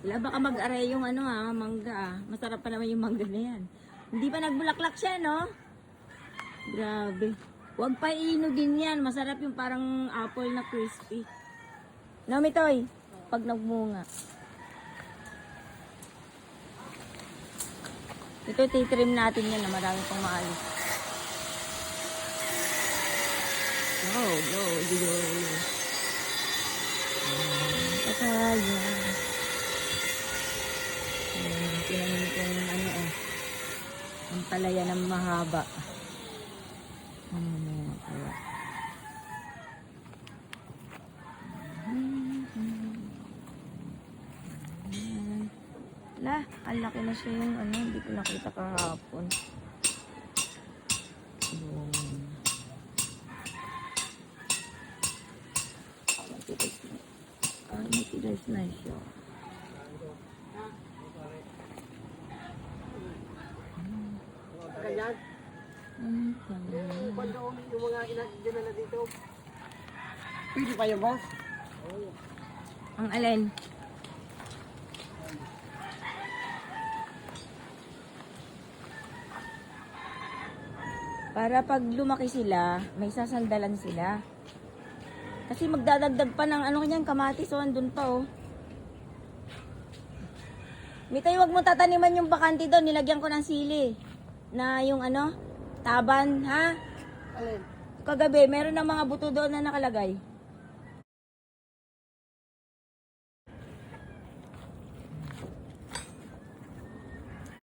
Wala baka mag-aray yung ano mangga Masarap pa naman yung mangga na yan. Hindi pa nagbulaklak siya, no? Grabe. Huwag pa iinugin yan. Masarap yung parang apple na crispy. No, Mitoy? Pag nagmunga. Ito, titrim natin yan na marami pang maalis. Go. Papaya. Tinanin ko yung ano ang palaya ng mahaba. Kaya. Ang laki na siya yung ano, hindi ko nakita kahapon. Matigas na siya. Ganyan. Banda yung mga dinala dito. Pwede pa yung boss? Ang alin? Para pag lumaki sila, may sasandalan sila. Kasi magdadagdag pa ng ano kanyan, kamatis o andun pa oh. Mitoy, wag mo tataniman yung bakante doon, nilagyan ko ng sili. Na yung ano, taban, ha? Alin? Kagabi, meron ng mga buto doon na nakalagay.